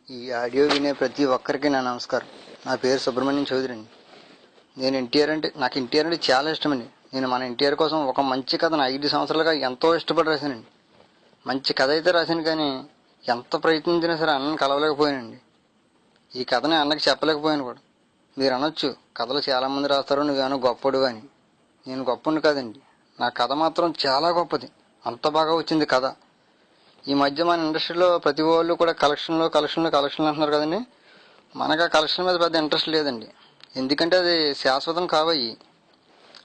ఈ ఆడియో వినే ప్రతి ఒక్కరికి నా నమస్కారం. నా పేరు సుబ్రహ్మణ్యం చౌదరి అండి. నాకు ఎన్టీఆర్ అంటే చాలా ఇష్టమండి. నేను మన ఎన్టీఆర్ కోసం ఒక మంచి కథను 5 సంవత్సరాలుగా ఎంతో ఇష్టపడి రాశానండి. మంచి కథ అయితే రాశాను, కానీ ఎంత ప్రయత్నించినా సరే అన్నను కలవలేకపోయానండి. ఈ కథని అన్నకి చెప్పలేకపోయాను కూడా. మీరు అనొచ్చు, కథలు చాలామంది రాస్తారు, నువ్వేమో గొప్పడు అని. నేను గొప్పని కాదండి, నా కథ మాత్రం చాలా గొప్పది. అంత బాగా వచ్చింది కథ. ఈ మధ్య మన ఇండస్ట్రీలో ప్రతి వాళ్ళు కూడా కలెక్షన్లు అంటున్నారు కదండి. మనకు ఆ కలెక్షన్ మీద పెద్ద ఇంట్రెస్ట్ లేదండి, ఎందుకంటే అది శాశ్వతం కావయి.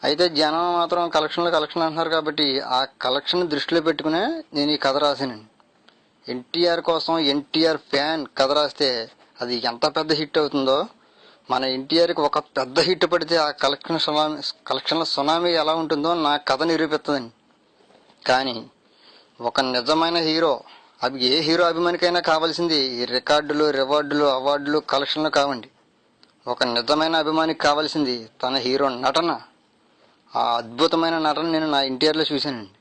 అయితే జనం మాత్రం కలెక్షన్లు అంటున్నారు కాబట్టి ఆ కలెక్షన్ దృష్టిలో పెట్టుకునే నేను ఈ కథ రాశానండి. ఎన్టీఆర్ కోసం ఎన్టీఆర్ ఫ్యాన్ కథ రాస్తే అది ఎంత పెద్ద హిట్ అవుతుందో, మన ఎన్టీఆర్కి ఒక పెద్ద హిట్ పడితే ఆ కలెక్షన్ల సునామీ ఎలా ఉంటుందో నా కథ నిరూపిస్తుందండి. కానీ ఒక నిజమైన హీరో, అవి ఏ హీరో అభిమానికైనా కావాల్సింది ఈ రికార్డులు, రివార్డులు, అవార్డులు, కలెక్షన్లు కావండి. ఒక నిజమైన అభిమానికి కావాల్సింది తన హీరో నటన. ఆ అద్భుతమైన నటన నేను నా ఎన్టీఆర్లో చూశానండి.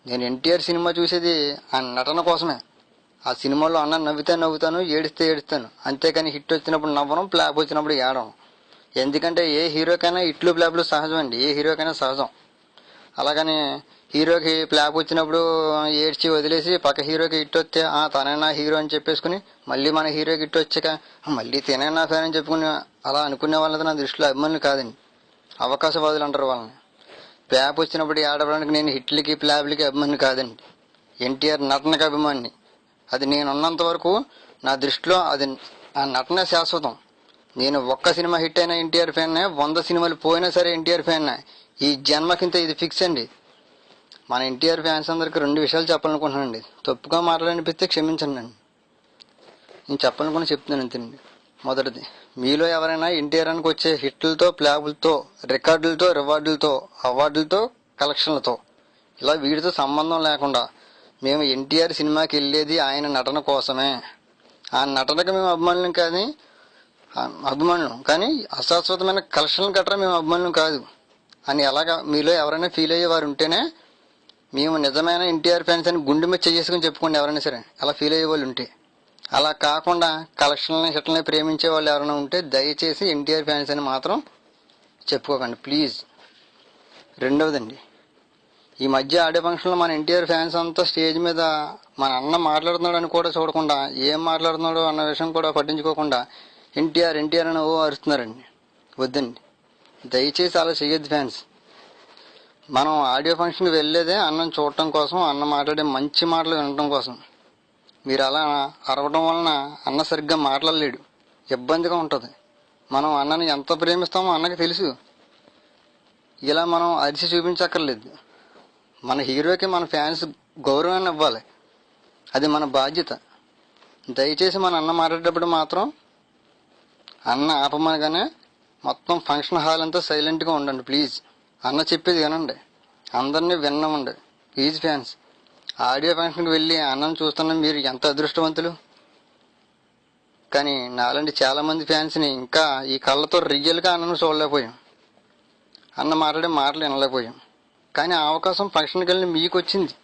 నేను ఎన్టీఆర్ సినిమా చూసేది ఆ నటన కోసమే. ఆ సినిమాలో అన్న నవ్వితే నవ్వుతాను, ఏడిస్తే ఏడుస్తాను, అంతేకాని హిట్ వచ్చినప్పుడు నవ్వడం, ఫ్లాప్ వచ్చినప్పుడు ఏడవం. ఎందుకంటే ఏ హీరోకైనా హిట్లు ఫ్లాప్లు సహజం అండి, ఏ హీరోకైనా సహజం. అలాగని హీరోకి ఫ్లాప్ వచ్చినప్పుడు ఏడ్చి వదిలేసి పక్క హీరోకి హిట్ వస్తే తనే నా హీరో అని చెప్పేసుకుని మళ్ళీ మన హీరోకి హిట్ వచ్చాక మళ్ళీ తినే నా ఫ్యాన్ అని చెప్పుకుని అలా అనుకునే వాళ్ళది నా దృష్టిలో అభిమానులు కాదండి, అవకాశవాదులు అంటారు వాళ్ళని. ఫ్లాప్ వచ్చినప్పుడు ఏడవడానికి నేను హిట్లకి ఫ్లాప్లకి అభిమాని కాదండి, ఎన్టీఆర్ నటనకి అభిమాని. అది నేను ఉన్నంత వరకు నా దృష్టిలో అది ఆ నటనే శాశ్వతం. నేను ఒక్క సినిమా హిట్ అయినా ఎన్టీఆర్ ఫ్యాన్నే, 100 సినిమాలు పోయినా సరే ఎన్టీఆర్ ఫ్యాన్నే. ఈ జన్మకింత ఇది ఫిక్స్ అండి. మన ఎన్టీఆర్ ఫ్యాన్స్ అందరికి 2 విషయాలు చెప్పాలనుకుంటున్నానండి. తప్పుగా మాట్లాడనిపిస్తే క్షమించండి అండి, నేను చెప్పాలనుకుని చెప్తున్నాను అంతేనండి. మొదటిది, మీలో ఎవరైనా ఎన్టీఆర్ అని వచ్చే హిట్లతో, ఫ్లాపులతో, రికార్డులతో, రివార్డులతో, అవార్డులతో, కలెక్షన్లతో, ఇలా వీటితో సంబంధం లేకుండా మేము ఎన్టీఆర్ సినిమాకి వెళ్ళేది ఆయన నటన కోసమే. ఆ నటనకు మేము అభిమానులం కానీ అశాశ్వతమైన కలెక్షన్లు గట్రా మేము అభిమానులం కాదు అని ఎలాగా మీలో ఎవరైనా ఫీల్ అయ్యే వారు ఉంటేనే మేము నిజమైన ఎన్టీఆర్ ఫ్యాన్స్ అని గుండె మీద చేసుకుని చెప్పుకోండి ఎవరైనా సరే, అలా ఫీల్ అయ్యే వాళ్ళు ఉంటే. అలా కాకుండా కలెక్షన్లని హిట్లని ప్రేమించే వాళ్ళు ఎవరైనా ఉంటే దయచేసి ఎన్టీఆర్ ఫ్యాన్స్ అని మాత్రం చెప్పుకోకండి ప్లీజ్. రెండవదండి, ఈ మధ్య ఆడియో ఫంక్షన్లో మన ఎన్టీఆర్ ఫ్యాన్స్ అంతా స్టేజ్ మీద మన అన్న మాట్లాడుతున్నాడు అని కూడా చూడకుండా, ఏం మాట్లాడుతున్నాడో అన్న విషయం కూడా పట్టించుకోకుండా ఎన్టీఆర్ అని అరుస్తున్నారండి. వద్దండి, దయచేసి అలా చేయొద్దు ఫ్యాన్స్. మనం ఆడియో ఫంక్షన్కి వెళ్ళేదే అన్నం చూడటం కోసం, అన్న మాట్లాడే మంచి మాటలు వినటం కోసం. మీరు అలా అరవడం వలన అన్న సరిగ్గా మాట్లాడలేడు, ఇబ్బందిగా ఉంటుంది. మనం అన్నని ఎంత ప్రేమిస్తామో అన్నకి తెలుసు. ఇలా మనం అరిచి చూపించక్కర్లేదు. మన హీరోకి మన ఫ్యాన్స్ గౌరవాన్ని ఇవ్వాలి, అది మన బాధ్యత. దయచేసి మన అన్న మాట్లాడేటప్పుడు మాత్రం అన్న ఆపమనగానే మొత్తం ఫంక్షన్ హాల్ అంతా సైలెంట్గా ఉండండి ప్లీజ్. అన్న చెప్పేది వినండి, అందరినీ వినమండి ప్లీజ్ ఫ్యాన్స్. ఆడియో ఫంక్షన్కి వెళ్ళి అన్నను చూస్తున్న మీరు ఎంత అదృష్టవంతులు. కానీ నాలాంటి చాలామంది ఫ్యాన్స్ని ఇంకా ఈ కళ్ళతో రియల్గా అన్నను చూడలేకపోయాం, అన్న మాట్లాడే మాటలు వినలేకపోయాం. కానీ ఆ అవకాశం ఫంక్షన్కి వెళ్ళి మీకు వచ్చింది,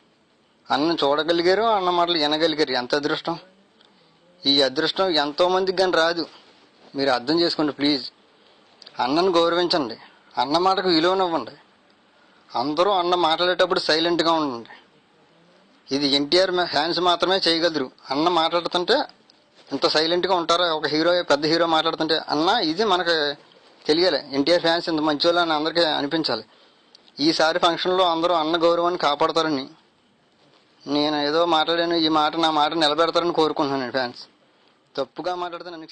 అన్నను చూడగలిగారు, అన్న మాటలు వినగలిగారు. ఎంత అదృష్టం. ఈ అదృష్టం ఎంతోమందికి కానీ రాదు, మీరు అర్థం చేసుకోండి ప్లీజ్. అన్నను గౌరవించండి, అన్న మాటకు విలువనివ్వండి. అందరూ అన్న మాట్లాడేటప్పుడు సైలెంట్గా ఉండండి. ఇది ఎన్టీఆర్ ఫ్యాన్స్ మాత్రమే చేయగలరు. అన్న మాట్లాడుతుంటే ఇంత సైలెంట్గా ఉంటారా? ఒక హీరో, పెద్ద హీరో మాట్లాడుతుంటే అన్న, ఇది మనకు తెలియాలి, ఎన్టీఆర్ ఫ్యాన్స్ ఇంత మంచి అని అందరికీ అనిపించాలి. ఈసారి ఫంక్షన్లో అందరూ అన్న గౌరవాన్ని కాపాడతారని, నేను ఏదో మాట్లాడాను, ఈ మాట నా మాట నిలబెడతారని కోరుకుంటున్నాను ఫ్యాన్స్. తప్పుగా మాట్లాడితే నన్ను